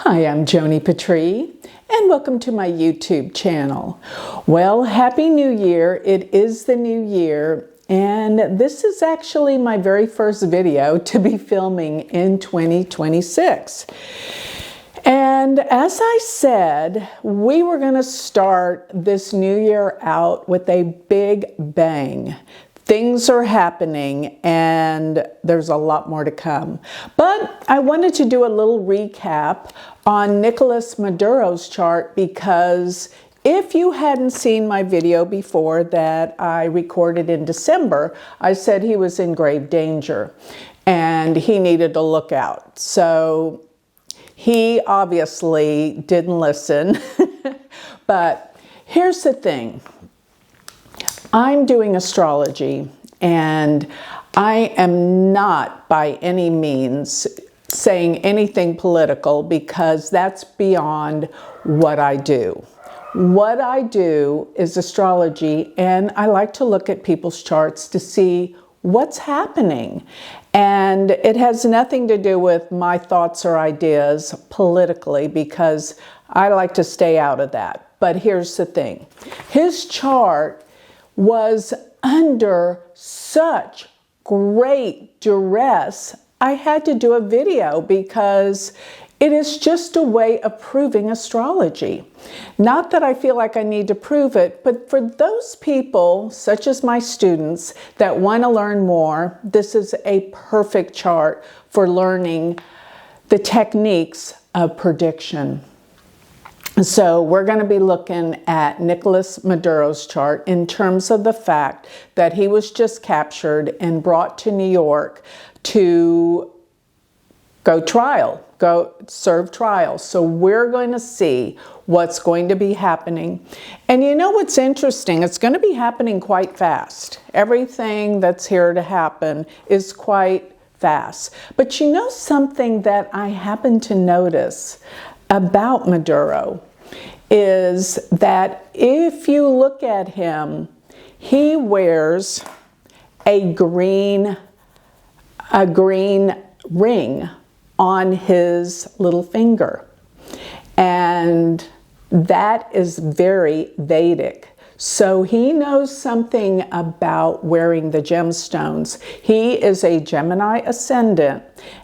Hi, I'm Joni Patry, and welcome to my YouTube channel. Well, Happy New Year. It is the new year, and this is actually my very first video to be filming in 2026. And as I said, we were going to start this new year out with a big bang. Things are happening and there's a lot more to come. But I wanted to do a little recap on Nicolas Maduro's chart because if you hadn't seen my video before that I recorded in December, I said he was in grave danger and he needed to look out. So he obviously didn't listen. But here's the thing. I'm doing astrology, and I am not by any means saying anything political because that's beyond what I do. What I do is astrology, and I like to look at people's charts to see what's happening. And it has nothing to do with my thoughts or ideas politically because I like to stay out of that. But here's the thing. His chart was under such great duress, I had to do a video because it is just a way of proving astrology. Not that I feel like I need to prove it, but for those people, such as my students, that want to learn more, this is a perfect chart for learning the techniques of prediction. So we're going to be looking at Nicolas Maduro's chart in terms of the fact that he was just captured and brought to New York to go serve trial. So we're going to see what's going to be happening. And you know what's interesting? It's going to be happening quite fast. Everything that's here to happen is quite fast. But you know something that I happen to notice about Maduro is that if you look at him, he wears a green ring on his little finger. And that is very Vedic. So he knows something about wearing the gemstones. He is a Gemini ascendant,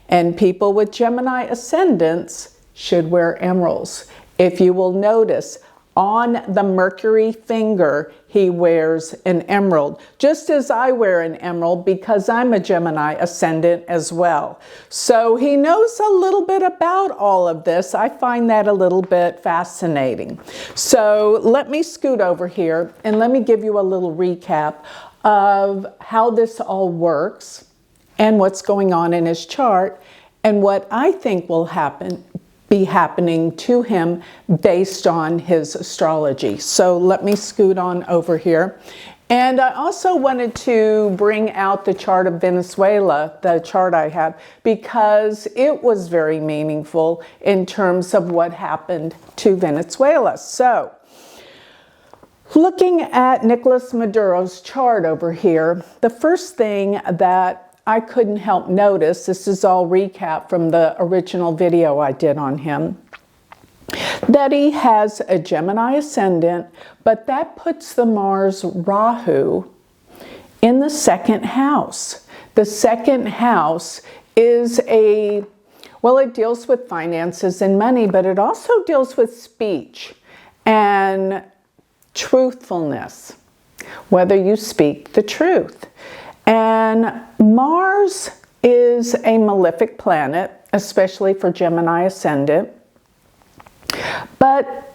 and people with Gemini ascendants should wear emeralds. If you will notice, on the Mercury finger, he wears an emerald, just as I wear an emerald because I'm a Gemini ascendant as well. So he knows a little bit about all of this. I find that a little bit fascinating. So let me scoot over here and let me give you a little recap of how this all works and what's going on in his chart and what I think will be happening to him based on his astrology. So let me scoot on over here. And I also wanted to bring out the chart of Venezuela, the chart I have, because it was very meaningful in terms of what happened to Venezuela. So looking at Nicolas Maduro's chart over here, the first thing that I couldn't help notice, this is all recap from the original video I did on him, that he has a Gemini ascendant, but that puts the Mars Rahu in the second house. The second house is it deals with finances and money, but it also deals with speech and truthfulness, whether you speak the truth. And Mars is a malefic planet, especially for Gemini ascendant. But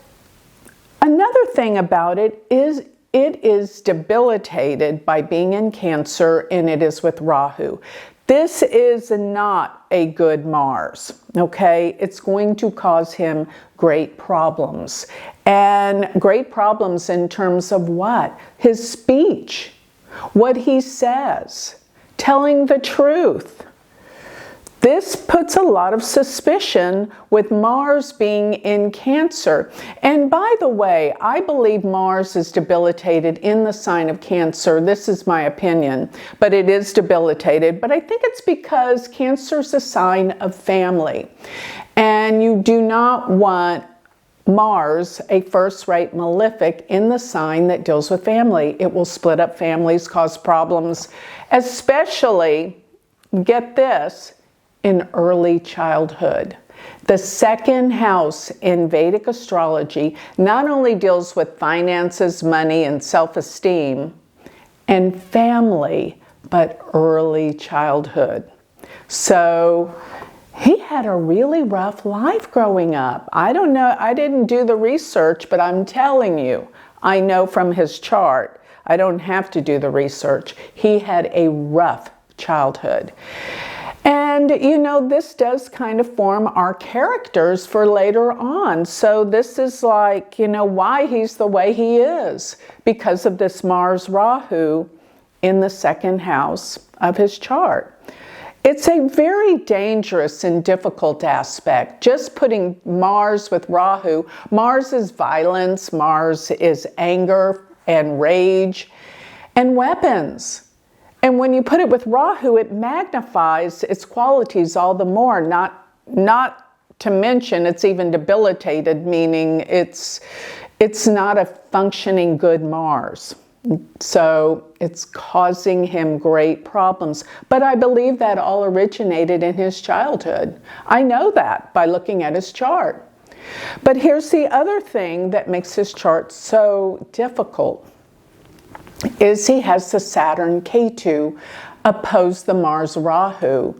another thing about it is debilitated by being in Cancer, and it is with Rahu. This is not a good Mars, okay? It's going to cause him great problems. And great problems in terms of what? His speech. What he says, telling the truth. This puts a lot of suspicion with Mars being in Cancer. And by the way, I believe Mars is debilitated in the sign of Cancer. This is my opinion, but it is debilitated. But I think it's because Cancer is a sign of family. And you do not want Mars, a first-rate malefic, in the sign that deals with family. It will split up families, cause problems, especially, get this, in early childhood. The second house in Vedic astrology not only deals with finances, money, and self-esteem and family, but early childhood. So he had a really rough life growing up. I don't know, I didn't do the research, but I'm telling you, I know from his chart. I don't have to do the research. He had a rough childhood. And, you know, this does kind of form our characters for later on. So this is like, you know, why he's the way he is, because of this Mars Rahu in the second house of his chart. It's a very dangerous and difficult aspect. Just putting Mars with Rahu, Mars is violence, Mars is anger and rage and weapons. And when you put it with Rahu, it magnifies its qualities all the more, not to mention it's even debilitated, meaning it's not a functioning good Mars. So it's causing him great problems. But I believe that all originated in his childhood. I know that by looking at his chart. But here's the other thing that makes his chart so difficult. Is he has the Saturn Ketu oppose the Mars Rahu,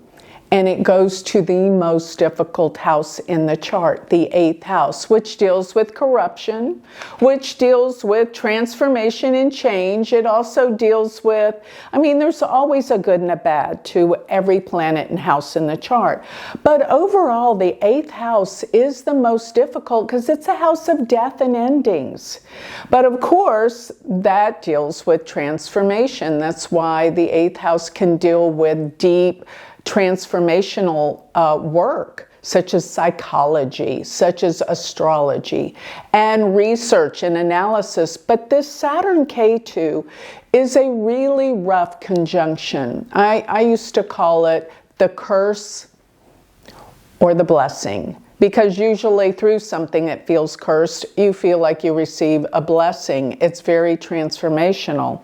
and it goes to the most difficult house in the chart, the 8th house, which deals with corruption, which deals with transformation and change. It also deals with, I mean, there's always a good and a bad to every planet and house in the chart. But overall, the 8th house is the most difficult because it's a house of death and endings. But of course, that deals with transformation. That's why the 8th house can deal with deep transformational work, such as psychology, such as astrology, and research and analysis. But this Saturn Ketu is a really rough conjunction. I used to call it the curse or the blessing, because usually through something that feels cursed, you feel like you receive a blessing. It's very transformational,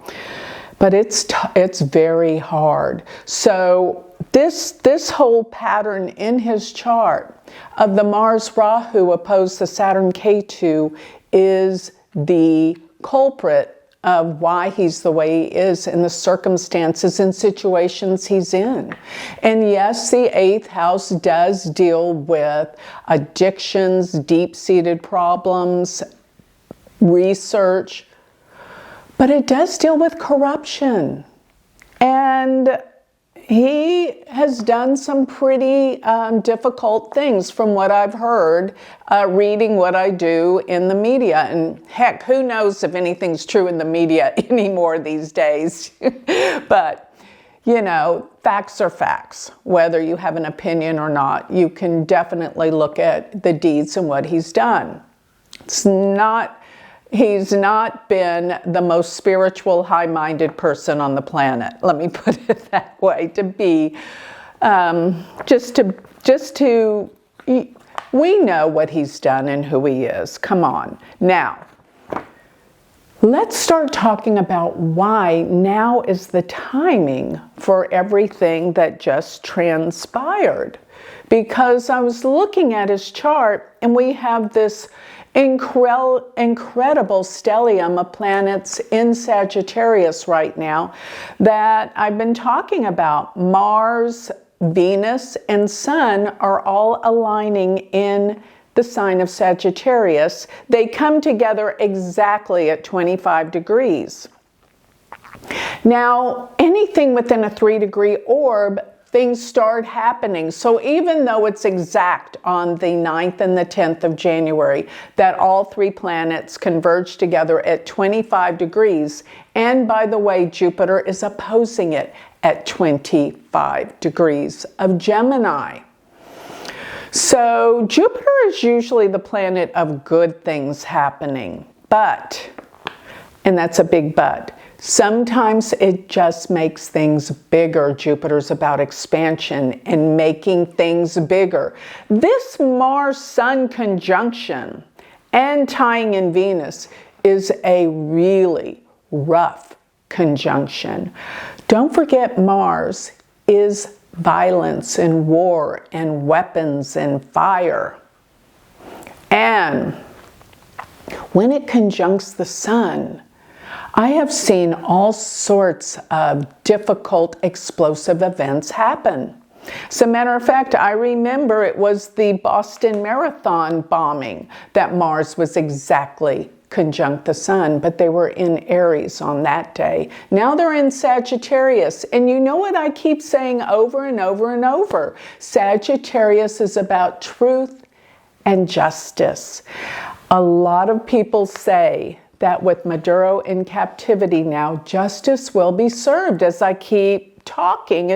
but it's very hard. So this whole pattern in his chart of the Mars Rahu opposed to Saturn Ketu is the culprit of why he's the way he is in the circumstances and situations he's in. And yes, the 8th house does deal with addictions, deep-seated problems, research, but it does deal with corruption. And he has done some pretty difficult things from what I've heard, reading what I do in the media. And heck, who knows if anything's true in the media anymore these days. But, you know, facts are facts. Whether you have an opinion or not, you can definitely look at the deeds and what he's done. He's not been the most spiritual, high-minded person on the planet. Let me put it that way, to be, we know what he's done and who he is. Come on. Now, let's start talking about why now is the timing for everything that just transpired. Because I was looking at his chart, and we have this incredible stellium of planets in Sagittarius right now that I've been talking about. Mars, Venus, and Sun are all aligning in the sign of Sagittarius. They come together exactly at 25 degrees. Now, anything within a 3-degree orb, things start happening. So even though it's exact on the 9th and the 10th of January that all 3 planets converge together at 25 degrees, and by the way, Jupiter is opposing it at 25 degrees of Gemini. So Jupiter is usually the planet of good things happening, but, and that's a big but, sometimes it just makes things bigger. Jupiter's about expansion and making things bigger. This Mars-Sun conjunction and tying in Venus is a really rough conjunction. Don't forget, Mars is violence and war and weapons and fire. And when it conjuncts the Sun, I have seen all sorts of difficult, explosive events happen. As a matter of fact, I remember it was the Boston Marathon bombing that Mars was exactly conjunct the Sun, but they were in Aries on that day. Now they're in Sagittarius, and you know what I keep saying over and over and over? Sagittarius is about truth and justice. A lot of people say that with Maduro in captivity now, justice will be served, as I keep talking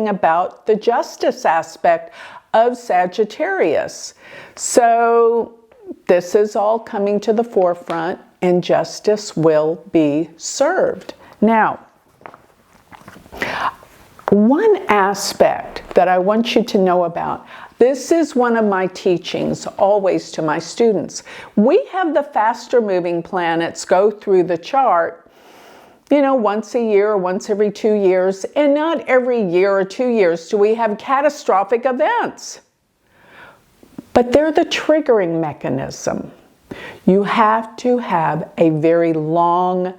about the justice aspect of Sagittarius. So this is all coming to the forefront, and justice will be served. Now, one aspect that I want you to know about, this is one of my teachings always to my students. We have the faster moving planets go through the chart, once a year or once every 2 years, and not every year or 2 years do we have catastrophic events. But they're the triggering mechanism. You have to have a very long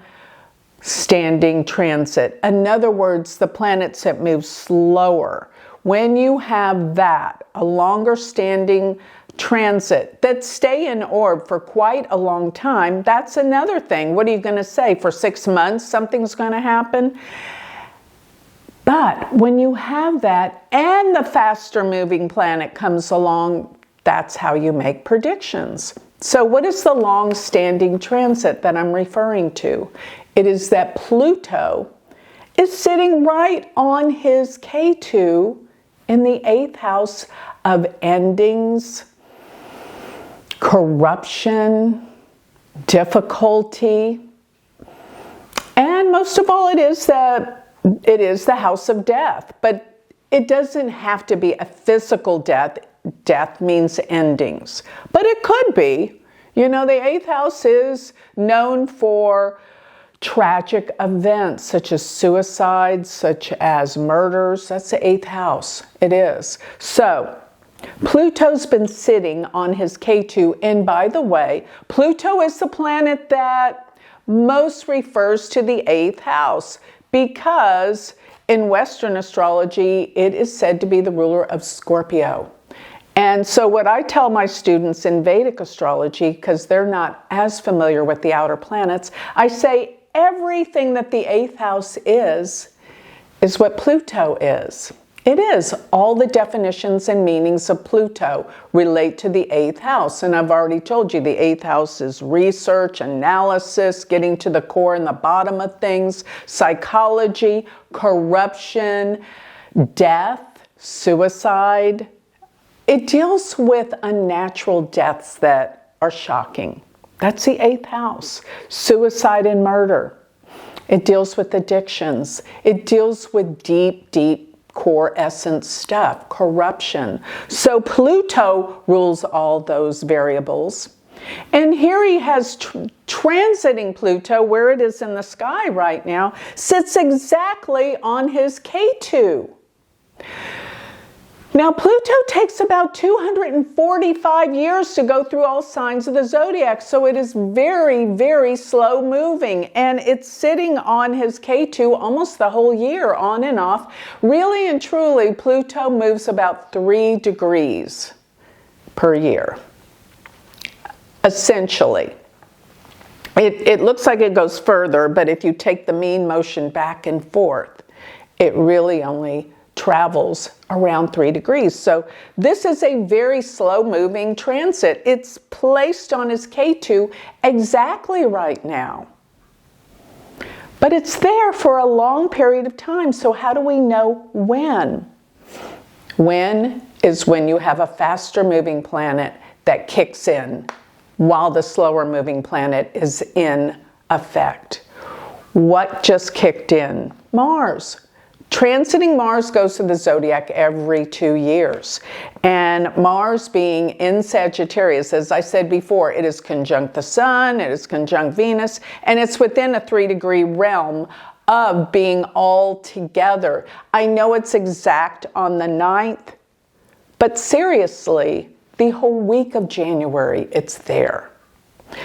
standing transit. In other words, the planets that move slower. When you have that, a longer standing transit that stay in orb for quite a long time, that's another thing. What are you going to say? For 6 months, something's going to happen? But when you have that and the faster moving planet comes along, that's how you make predictions. So what is the long-standing transit that I'm referring to? It is that Pluto is sitting right on his K2 in the 8th house of endings, corruption, difficulty, and most of all, it is the house of death. But it doesn't have to be a physical death. Death means endings, but it could be. The 8th house is known for tragic events such as suicides, such as murders. That's the 8th house. It is. So Pluto's been sitting on his K2, and by the way, Pluto is the planet that most refers to the 8th house because in Western astrology, it is said to be the ruler of Scorpio. And so what I tell my students in Vedic astrology, because they're not as familiar with the outer planets, I say everything that the 8th house is what Pluto is. It is. All the definitions and meanings of Pluto relate to the 8th house. And I've already told you the 8th house is research, analysis, getting to the core and the bottom of things, psychology, corruption, death, suicide. It deals with unnatural deaths that are shocking. That's the 8th house. Suicide and murder. It deals with addictions. It deals with deep, deep core essence stuff, corruption. So Pluto rules all those variables. And here he has transiting Pluto, where it is in the sky right now, sits exactly on his K2. Now, Pluto takes about 245 years to go through all signs of the zodiac, so it is very, very slow moving, and it's sitting on his K2 almost the whole year, on and off. Really and truly, Pluto moves about 3 degrees per year, essentially. It looks like it goes further, but if you take the mean motion back and forth, it really only travels around 3 degrees. So this is a very slow moving transit. It's placed on his K2 exactly right now. But it's there for a long period of time. So how do we know when? When is when you have a faster moving planet that kicks in while the slower moving planet is in effect. What just kicked in? Mars. Transiting Mars goes to the zodiac every 2 years. And Mars being in Sagittarius, as I said before, it is conjunct the Sun, it is conjunct Venus, and it's within a 3-degree realm of being all together. I know it's exact on the 9th, but seriously, the whole week of January, it's there.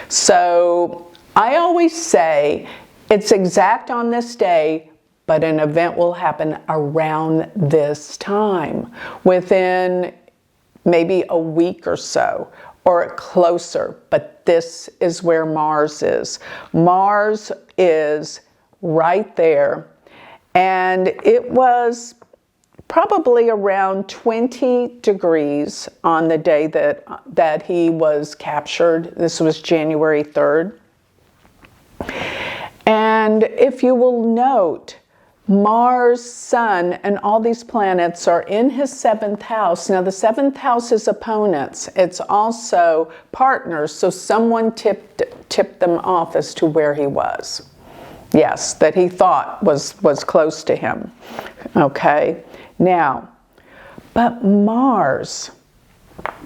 So I always say it's exact on this day, but an event will happen around this time, within maybe a week or so, or closer. But this is where Mars is. Mars is right there, and it was probably around 20 degrees on the day that he was captured. This was January 3rd. And if you will note, Mars, Sun, and all these planets are in his 7th house. Now, the 7th house is opponents. It's also partners, so someone tipped them off as to where he was. Yes, that he thought was close to him. Okay, now, but Mars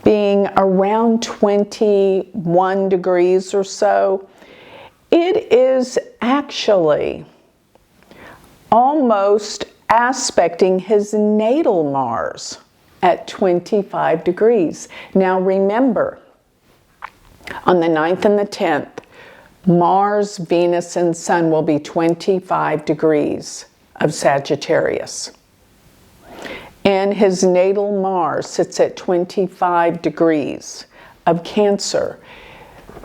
being around 21 degrees or so, it is actually almost aspecting his natal Mars at 25 degrees. Now remember, on the 9th and the 10th, Mars, Venus, and Sun will be 25 degrees of Sagittarius. And his natal Mars sits at 25 degrees of Cancer.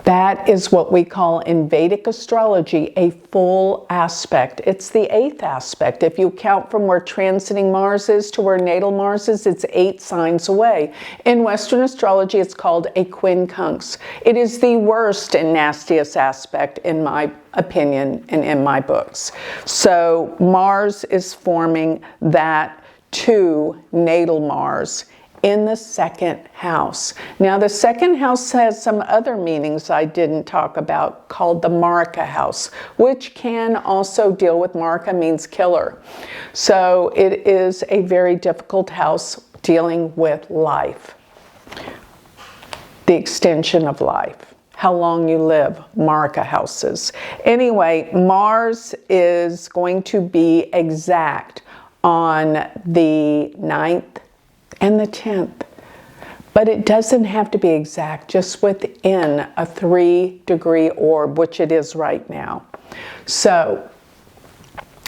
That is what we call in Vedic astrology a full aspect. It's the 8th aspect. If you count from where transiting Mars is to where natal Mars is, it's 8 signs away. In Western astrology, it's called a quincunx. It is the worst and nastiest aspect, in my opinion and in my books. So Mars is forming that to natal Mars in the 2nd house. Now, the 2nd house has some other meanings I didn't talk about, called the Maraka house, which can also deal with, Maraka means killer. So it is a very difficult house dealing with life, the extension of life, how long you live, Maraka houses. Anyway, Mars is going to be exact on the 9th and the 10th, but it doesn't have to be exact, just within a 3-degree orb, which it is right now. So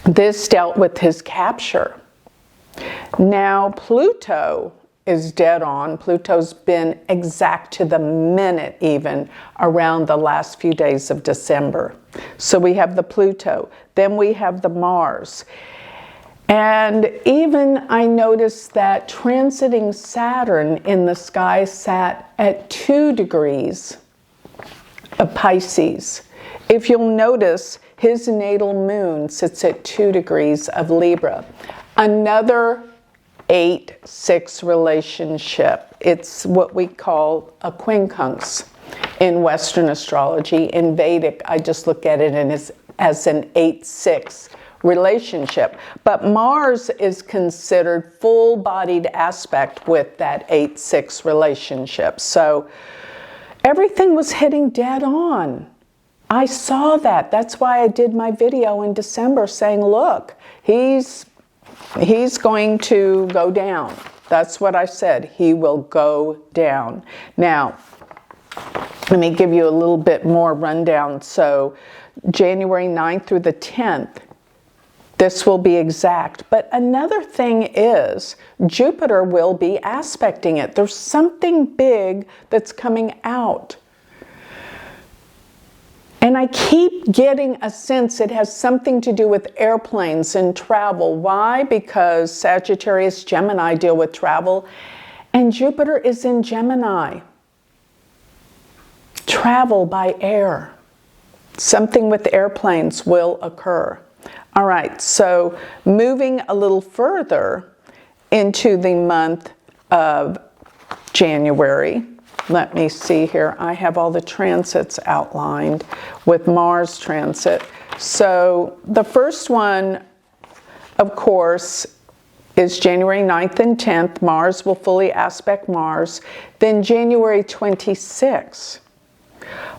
this dealt with his capture. Now Pluto is dead on. Pluto's been exact to the minute even around the last few days of December. So we have the Pluto, then we have the Mars. And even I noticed that transiting Saturn in the sky sat at 2 degrees of Pisces. If you'll notice, his natal moon sits at 2 degrees of Libra. Another 8-6 relationship. It's what we call a quincunx in Western astrology. In Vedic, I just look at it as an 8-6 relationship. But Mars is considered full-bodied aspect with that 8-6 relationship. So everything was hitting dead on. I saw that. That's why I did my video in December saying, look, he's going to go down. That's what I said. He will go down. Now, let me give you a little bit more rundown. So January 9th through the 10th, this will be exact. But another thing is Jupiter will be aspecting it. There's something big that's coming out. And I keep getting a sense it has something to do with airplanes and travel. Why? Because Sagittarius, Gemini deal with travel, and Jupiter is in Gemini. Travel by air. Something with airplanes will occur. All right, so moving a little further into the month of January. Let me see here. I have all the transits outlined with Mars transit. So the first one, of course, is January 9th and 10th. Mars will fully aspect Mars. Then January 26th,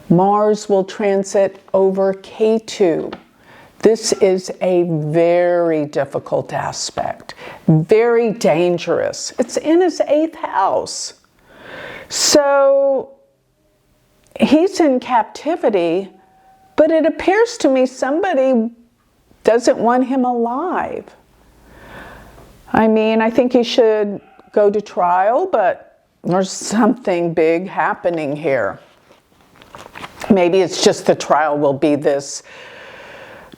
Mars will transit over K2. This is a very difficult aspect, very dangerous. It's in his 8th house. So he's in captivity, but it appears to me somebody doesn't want him alive. I mean, I think he should go to trial, but there's something big happening here. Maybe it's just the trial will be this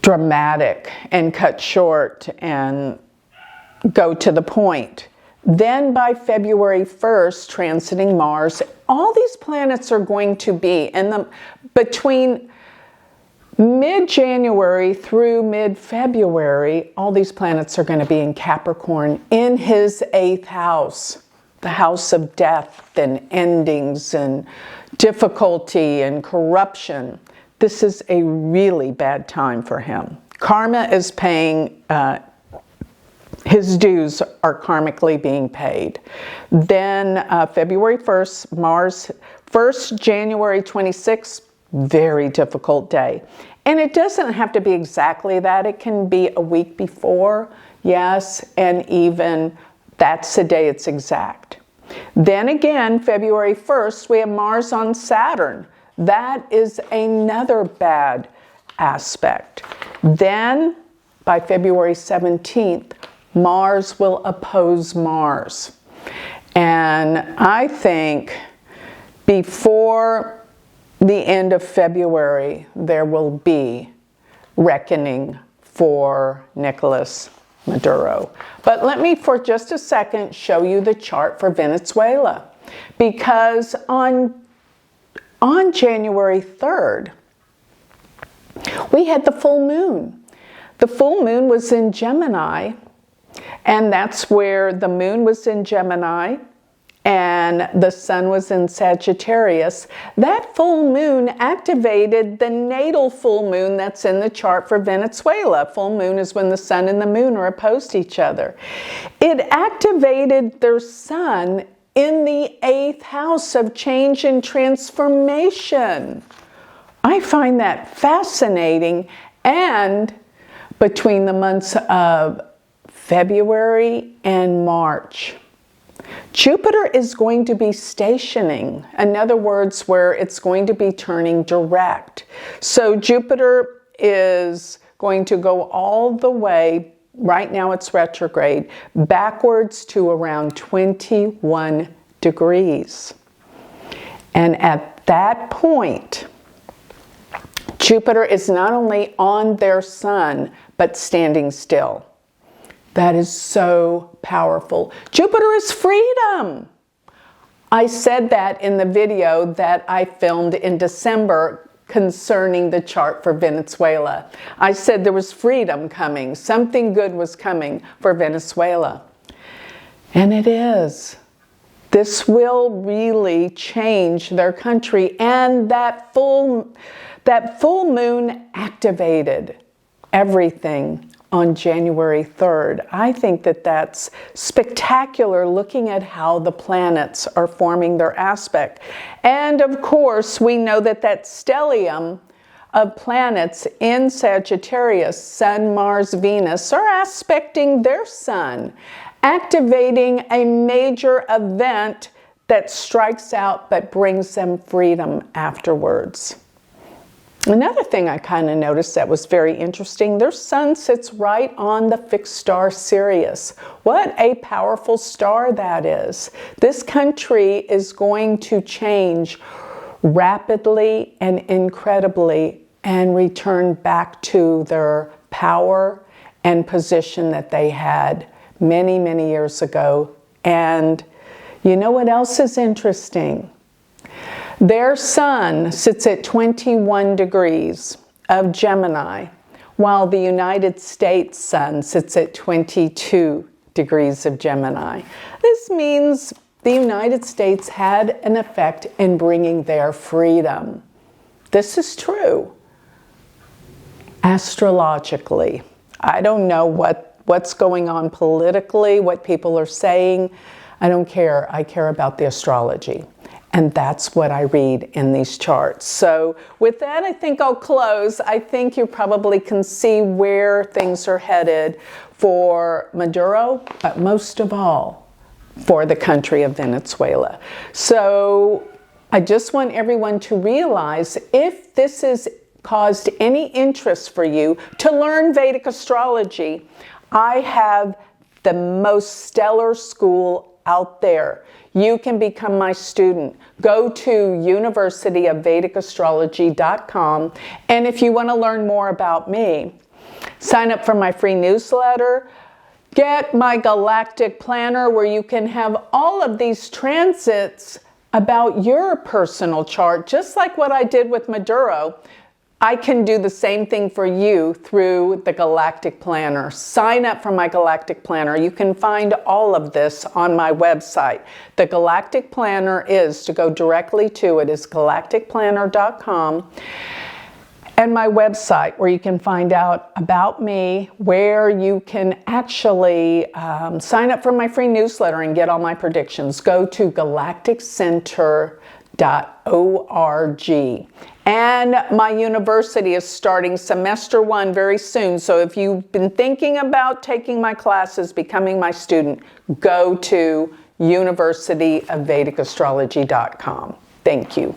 dramatic and cut short and go to the point. Then by February 1st, transiting Mars, all these planets are going to be between mid-January through mid-February, all these planets are going to be in Capricorn in his 8th house, the house of death and endings and difficulty and corruption. This is a really bad time for him. Karma is paying, his dues are karmically being paid. Then February 1st, Mars, 1st January 26th, very difficult day. And it doesn't have to be exactly that. It can be a week before, yes, and even that's the day it's exact. Then again, February 1st, we have Mars on Saturn. That is another bad aspect. Then, by February 17th, Mars will oppose Mars. And I think before the end of February, there will be reckoning for Nicolas Maduro. But let me, for just a second, show you the chart for Venezuela. Because on January 3rd, we had the full moon. The full moon was in Gemini, and that's where the moon was in Gemini and the sun was in Sagittarius. That full moon activated the natal full moon that's in the chart for Venezuela. Full moon is when the sun and the moon are opposed to each other. It activated their sun in the 8th house of change and transformation. I find that fascinating. And between the months of February and March, Jupiter is going to be stationing. In other words, where it's going to be turning direct. So Jupiter is going to go all the way, right now it's retrograde, backwards to around 21 degrees. And at that point, Jupiter is not only on their sun, but standing still. That is so powerful. Jupiter is freedom. I said that in the video that I filmed in December concerning the chart for Venezuela. I said there was freedom coming. Something good was coming for Venezuela. And it is. This will really change their country. And that full moon activated everything on January 3rd. I think that that's spectacular, looking at how the planets are forming their aspect. And of course, we know that that stellium of planets in Sagittarius, Sun, Mars, Venus, are aspecting their sun, activating a major event that strikes out but brings them freedom afterwards. Another thing I kind of noticed that was very interesting, their sun sits right on the fixed star Sirius. What a powerful star that is. This country is going to change rapidly and incredibly and return back to their power and position that they had many, many years ago. And you know what else is interesting? Their sun sits at 21 degrees of Gemini, while the United States sun sits at 22 degrees of Gemini. This means the United States had an effect in bringing their freedom. This is true. Astrologically, I don't know what's going on politically, what people are saying. I don't care. I care about the astrology. And that's what I read in these charts. So with that, I think I'll close. I think you probably can see where things are headed for Maduro, but most of all, for the country of Venezuela. So I just want everyone to realize, if this has caused any interest for you to learn Vedic astrology, I have the most stellar school out there. You can become my student. Go to universityofvedicastrology.com, and if you want to learn more about me, sign up for my free newsletter. Get my galactic planner, where you can have all of these transits about your personal chart, just like what I did with Maduro. I can do the same thing for you through the Galactic Planner. Sign up for my Galactic Planner. You can find all of this on my website. The Galactic Planner is, to go directly to it, is galacticplanner.com. And my website, where you can find out about me, where you can actually sign up for my free newsletter and get all my predictions. Go to galacticcenter.org. And my university is starting semester 1 very soon. So if you've been thinking about taking my classes, becoming my student, go to universityofvedicastrology.com. Thank you.